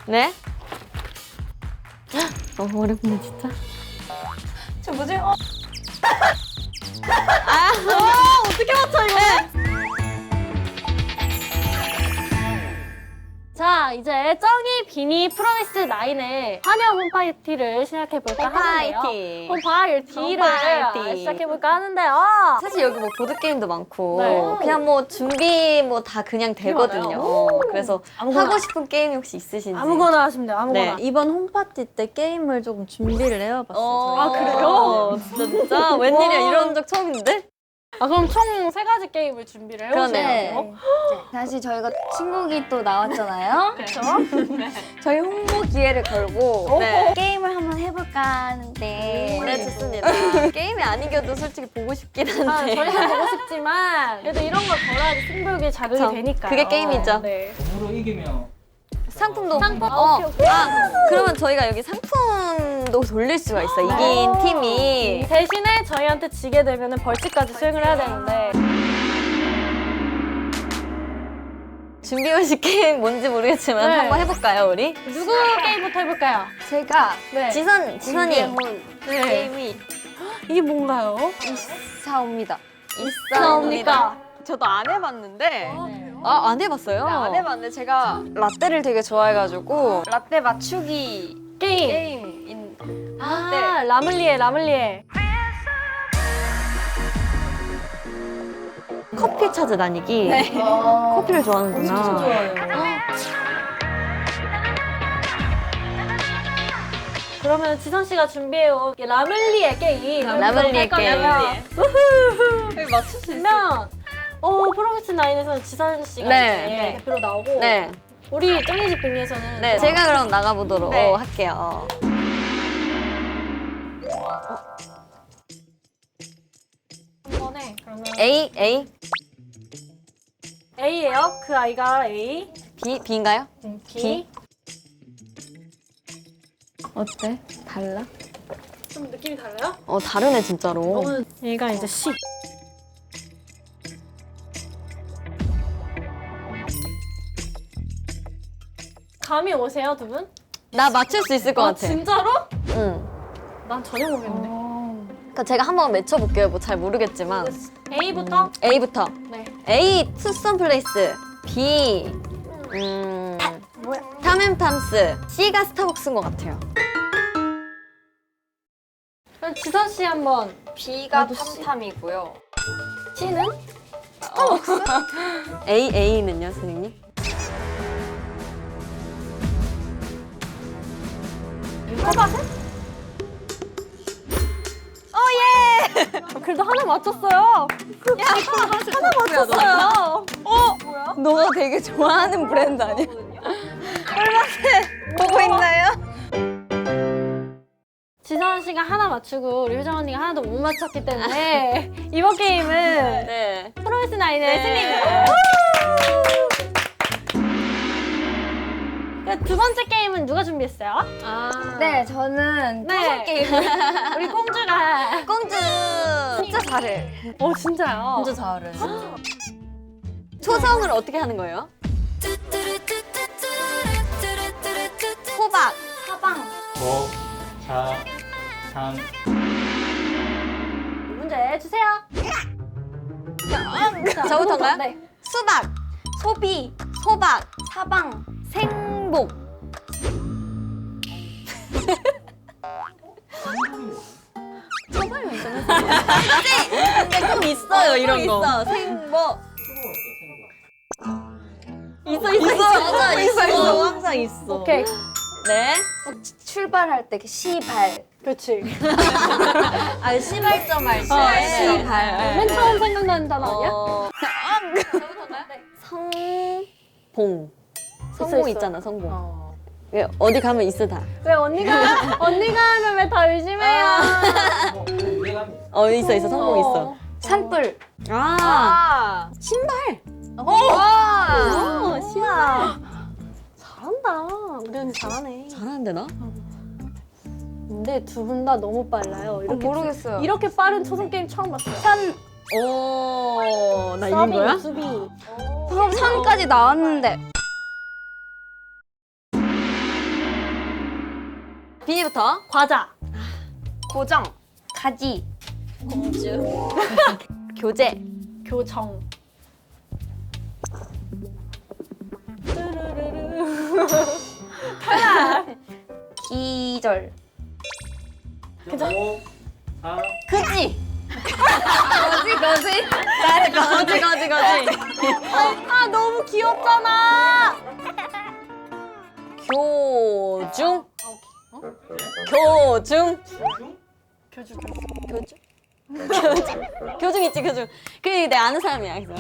네? 너무 어렵네 진짜. 저 뭐지? 어떻게 맞춰 이거? 자, 이제 정이 비니 프로미스 나인의 환영 홈파이티를 시작해볼까 하는데요. 홈파이티를 홈파이티. 시작해볼까 하는데요. 사실 여기 뭐 보드 게임도 많고 네. 그냥 뭐 준비 뭐 다 그냥 되거든요. 그래서 아무거나. 하고 싶은 게임이 혹시 있으신지? 아무거나 하시면 돼요, 아무거나. 네. 이번 홈파티 때 게임을 조금 준비를 해와봤어요. 아, 그래요? 진짜 웬일이야 이런 적 처음인데? 아, 그럼 총 3가지 게임을 준비를 해오세요. 그러네요. 사실 저희가 친구기 또 나왔잖아요. 그렇죠? 저희 홍보 기회를 걸고 네. 게임을 한번 해볼까 하는데 네, 좋습니다. 게임이 아니겨도 솔직히 보고 싶긴 아, 한데. 저희가 보고 싶지만 그래도 이런 걸 걸어야지 승부욕이 자극이 그쵸. 되니까요. 그게 게임이죠. 네. 으로 이기면 상품도. 상품? 어. 오케이. 그러면 저희가 여기 상품도 돌릴 수가 있어. 이긴 팀이. 대신에 저희한테 지게 되면 벌칙까지 수행을 해야 되는데 준비하실 게임 뭔지 모르겠지만 네. 한번 해볼까요, 우리? 누구 게임부터 해볼까요? 제가 네. 지선이. 준비해온 네. 게임이 이게 뭔가요? 사옵니다. 나옵니까? 저도 안 해봤는데. 아, 안 해봤어요? 안 해봤는데 제가 라떼를 되게 좋아해가지고 라떼 맞추기 게임인 아, 라물리에. 커피 찾아 다니기. 커피를 좋아하는구나. 그러면 지선 씨가 준비해온 라물리에 게임. 라물리에 할 거예요. 여기 맞출 수 그러면 프로미스 나인에서는 지선 씨가 네. 이제 대표로 나오고 네. 우리 쫑이집 빙의에서는 네, 제가 그럼 나가보도록 네. 할게요. 한 번에 그러면 A. A예요. 그 아이가 A, B인가요? B. 어때? 달라? 좀 느낌이 달라요? 다르네, 진짜로. 얘가 이제 C. 감이 오세요, 두 분? 나 맞출 수 있을 것 같아. 진짜로? 응. 난 전혀 모르겠는데. 그러니까 제가 한번 맞춰볼게요. 뭐 잘 모르겠지만. A부터? A부터. 네. A, 투썸 플레이스. B, 뭐야? 탐앤탐스. C가 스타벅스인 것 같아요. 그럼 지선 씨 한번. B가 탐탐이고요. C는? A는요, 선생님? 그래도 하나 맞췄어요. 하나 맞췄어요. 너가 되게 좋아하는 브랜드 아니야? 꿀맛에 보고 있나요? 지선 씨가 하나 맞추고 우리 효정 언니가 하나도 못 맞췄기 때문에 이번 게임은 네. 프로미스 나인의 네. 승리입니다. 그두 번째 게임은 누가 준비했어요? 네, 저는 네. 게임 우리 공주가. 공주! 진짜 잘해. 진짜요? 진짜 잘해. 초성을 어떻게 하는 거예요? 호박. 사방 5, 4, 3, 문제 주세요. 저부터인가요? 네. 수박. 소비 호박. 사방 생복. 근데 꼭 있어요, 이런 거. 있어. 생복. 있어. 있어. 항상 있어. 오케이. 네. 출발할 때 시발 그렇지. 시발점 할 때. 시발. 맨 처음 생각나는 단어 아니야? 성봉. 성봉 있어. 있잖아, 성봉. 왜 어디 가면 있어 다. 왜 언니가 하면 왜 다 의심해요? 있어. 성봉 있어. 산불 신발. 신나. 잘한다. 우리 언니 잘하네. 잘하는데 나? 근데 두 분 다 너무 빨라요. 이렇게 모르겠어요. 이렇게 빠른 초성 게임 처음 봤어요. 나 이긴 거야? 수비. 그럼 산까지 나왔는데 비니부터. 과자. 고정. 가지. 공주. 교재. 교정. 기절. 괜찮아. 5, 4, 그지. 거지. 아 너무 귀엽잖아. 교중. 교중. 중? 교중 있지, 교중. 그게 내 아는 사람이야, 그래서.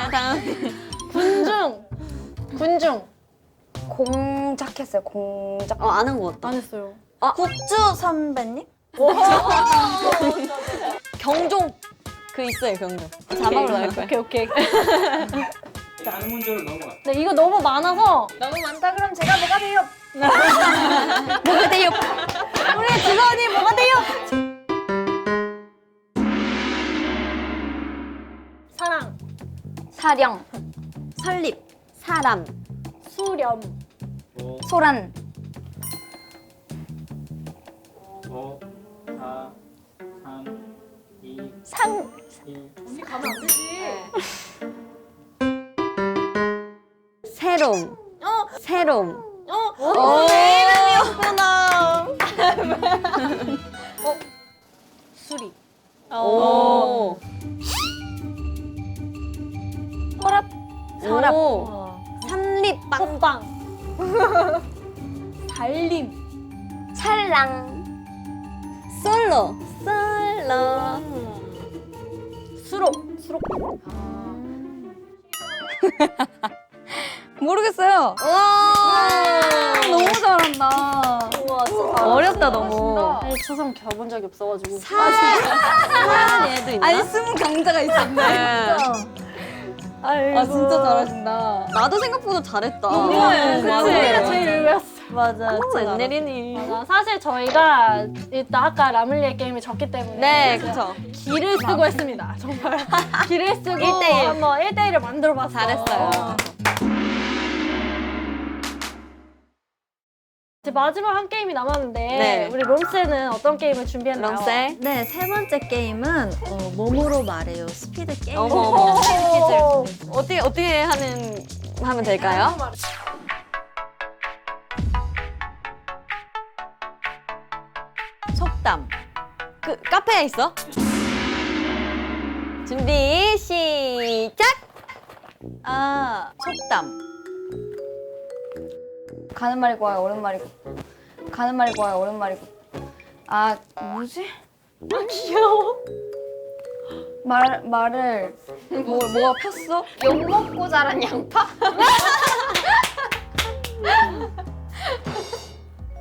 다음. 군중. 군중. 공작했어요. 공작. 아는 것 같다. 안 했어요. 국주 선배님? 경종. 그 있어요, 경종. 자막으로 나올 거야. 오케이. 다른 문제로 넘어가. 네 이거 너무 많아서 너무 많다 그럼 제가 뭐가 돼요? 뭐가 돼요? 우리 지선이 뭐가 돼요? 사랑. 사령. 설립. 사람. 수렴. 5, 소란. 5, 4, 3, 2, 상. 1. 새롬. 새롬. 내 이름이었구나. 수리. 오. 서랍. 서랍. 어. 삼립빵. 호빵. 달림. 찰랑. 솔로. 솔로. 수록. 모르겠어요. 와. 너무 잘한다. 우와 진짜 어렵다, 너무. 아니 초성 겨본 적이 없어가지고. 사람 얘도 있나? 아니 숨은 강자가 있었네. 아, 진짜 잘하신다. 나도 생각보다 잘했다. 그치? 우리가 제일 의외였어. 맞아. 웬일이니. 사실 저희가 일단 아까 라물리에 게임을 졌기 때문에 네, 그쵸. 기를 쓰고 했습니다. 정말 기를 쓰고 1대1. 한번 1대1을 만들어봤어요. 잘했어요. 이제 마지막 한 게임이 남았는데 네. 우리 롬스는 어떤 게임을 준비했나요? 럼셀. 네, 세 번째 게임은 몸으로 말해요. 스피드 게임. 어머. 오! 어떻게 하면 될까요? 속담. 그 카페에 있어? 준비 시작. 속담. 가는 말이 고와요. 오는 말이 가는 말이 고와요. 오는 말이 아 뭐지? 귀여워. 말을 뭐가 폈어? 욕 먹고 자란 양파?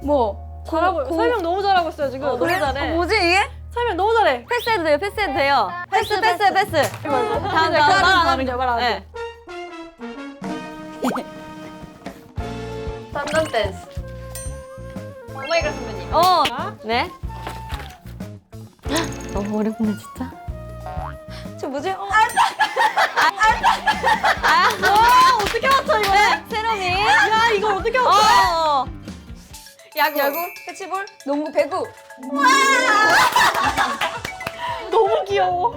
뭐? 잘하고 설명 너무 잘하고 있어요 지금. 너무 잘해. 뭐지 이게? 설명 너무 잘해. 패스해도 돼요. 패스. 다음 말안 돼요. 말안 네. 돼. 던던 댄스. 오마이걸 선배님. 네. 너무 어렵네 진짜. 저 뭐지? 어떻게 맞춰 이거? 네, 세롬이. 야 이걸 어떻게 맞춰? 야구. 캐치볼. 농구. 배구. 너무 귀여워.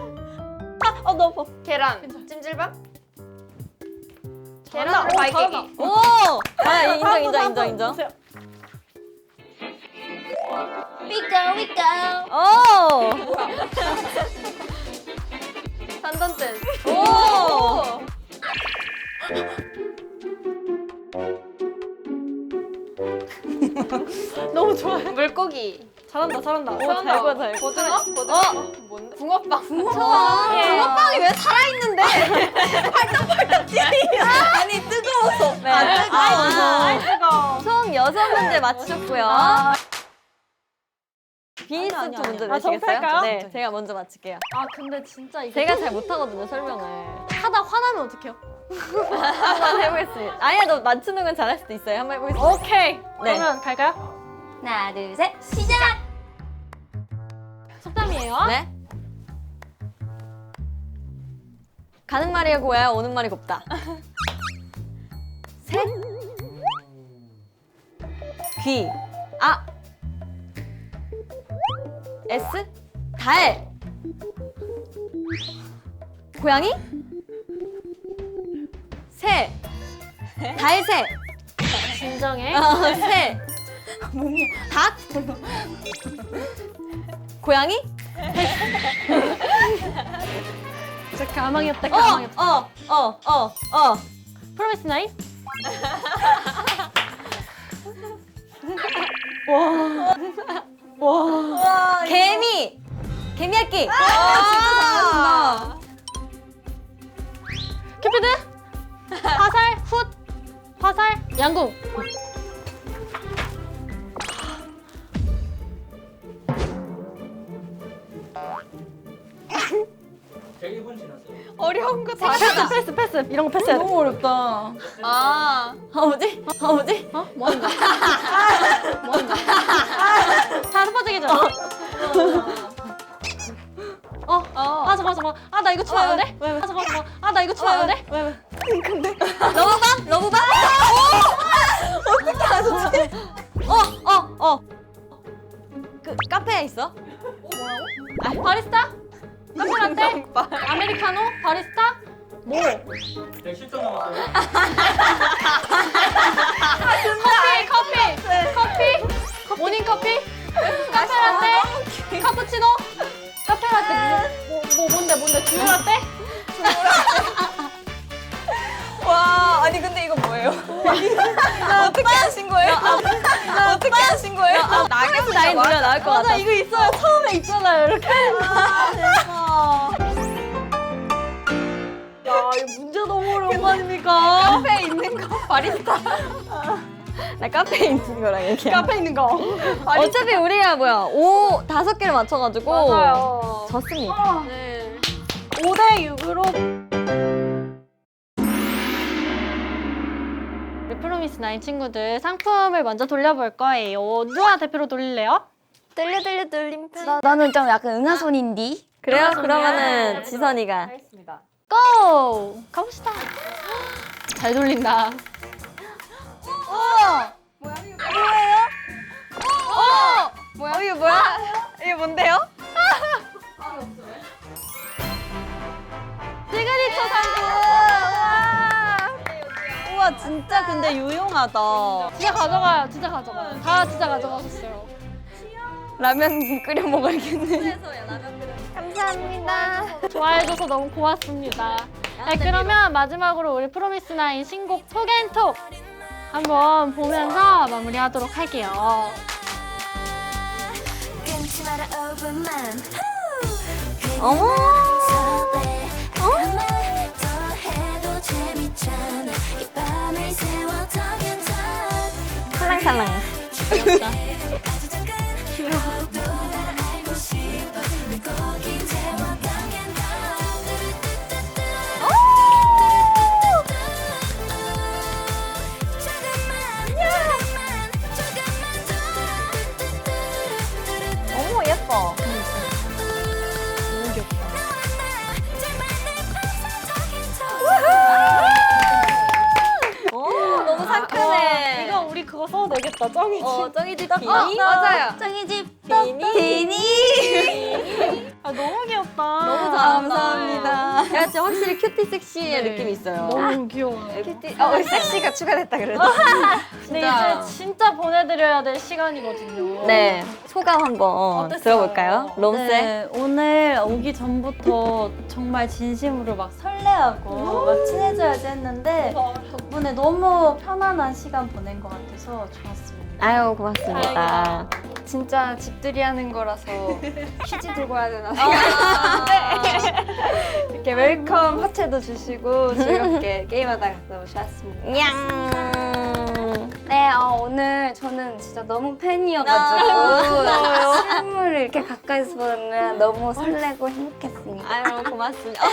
너 계란. 찜질방. 잘한다. 계란으로 발깨기. 오. 인정. 보세요. 위고. 오. 던던 댄스. 오. 너무 좋아해. 물고기. 잘한다. 잘 보여. 고등어? 뭔데? 붕어빵. 붕어빵이 왜 살아있는데? 팔딱팔딱 뛰어. 아니 뜨거워서. 네. 아이 뜨거. 총 6문제 맞추셨고요. 비니스부터 먼저 아, 내시겠어요? 정말까요? 네, 제가 먼저 맞출게요. 아 근데 진짜 이거 제가 잘 못하거든요, 설명을. 하다 화나면 어떡해요? 한번 해보겠습니다. 아니야, 너 맞추는 건 잘할 수도 있어요. 한번 해보겠습니다. 오케이. 그러면 갈까요? 하나, 둘, 셋. 시작. 속담이에요. 네. 가는 말이 고와야 오는 말이 곱다. 셋. 귀. 아. S? 달. 고양이? 새. 달새. 진정해. 새. 닭? 고양이? 진짜 가망이 없다, 가망이 없다. 프로미스 나인? 개미. 개미핥기. 진짜 잘한다. 큐피드? 화살, 훗, 화살, 양궁. 되게 1분 지났어요. 어려운 거 다. 패스. 이런 거 패스해야 돼. 너무 어렵다. 뭐지? 뭐지? 뭐 하는 거야? 다섯 번째 계절. 잠깐만. 아, 나 이거 치면 안 돼? 왜? 잠깐만. 아, 나 이거 치면 안 돼? 왜? 러브밤? 러브밤? 어떻게 알았지? 그 카페에 있어? 바리스타? 카페라떼? 아메리카노? 바리스타? 뭐? 110초 남았어요. 커피? 모닝커피? 카페라떼? 카푸치노? 카페라떼? 뭔데? 두유라떼? 와, 아니 근데 이거 뭐예요? 어떻게 하신 거예요? 어떻게 하신 거예요? 나게스 나인 노래 나올 것 같아. 이거 있어요. 처음에 있잖아요. 이렇게. 야, 이거 문제 너무 어려운 거 아닙니까? 카페에 있는 거 바리스타. 나 카페에 있는 거랑 얘기해. 카페 있는 거. 어차피 우리가 뭐야 5개를 맞춰가지고 맞아요. 졌습니다. 네. 5대 6으로. 우리 프로미스 나인 친구들 상품을 먼저 돌려볼 거예요. 누가 대표로 돌릴래요? 돌림판. 나는 좀 약간 응아손인디. 그래요? 그러면은 지선이가. 하겠습니다. 고! 가봅시다. 잘 돌린다. 이게 뭐야? 이게 뭔데요? 시그니처 상품! 우와 진짜 근데 유용하다. 진짜 가져가요. 진짜 가져가요. 다 진짜 가져가셨어요. 라면 끓여 먹어야겠네. 감사합니다. 좋아해줘서 너무 고맙습니다. 네, 그러면 마지막으로 우리 프로미스 나인 신곡 톡앤톡 한번 보면서 마무리하도록 할게요. 어머. 살랑살랑. 귀엽다. 어머 예뻐. 너무 상큼해. 이거 우리 그거 써도 되겠다. 짱이지. 쩡이집 비니. 맞아요. 쩡이집 비니. 아, 너무 귀엽다. 너무 감사합니다. 제가 진짜 확실히 큐티 섹시의 네. 느낌이 있어요. 너무 귀여워요. 큐티. 섹시가 추가됐다 그래도. 근데 이제 진짜 보내드려야 될 시간이거든요. 네. 소감 한번 어땠어요? 들어볼까요? 롬쌤. 네, 오늘 오기 전부터 정말 진심으로 막 설레하고 막 친해져야지 했는데 덕분에 너무 편안한 시간 보낸 것 같아서 좋았습니다. 아유 고맙습니다. 진짜 집들이 하는 거라서 휴지 들고 와야 되나 이렇게 웰컴 하트도 주시고 즐겁게 게임하다 너무 좋았습니다. 냥. 네, 오늘 저는 진짜 너무 팬이어가지고 실물을 이렇게 가까이서 보면 너무 설레고 행복했습니다. 아유 고맙습니다.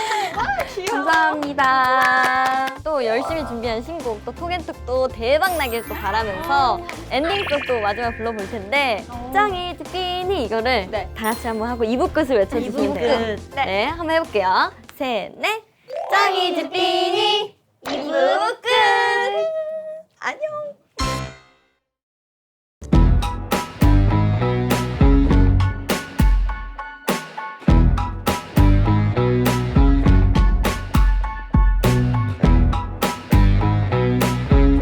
감사합니다. 또 열심히 준비한 신곡 또 톡앤톡도 대박 나길 또 바라면서 엔딩곡도 마지막 불러볼 텐데 짱이 삐니 이거를 네. 다 같이 한번 하고 2부 끝을 외쳐주시면 돼요. 네, 한번 해볼게요. 셋, 넷. 짱이 삐니 2부 끝. 안녕.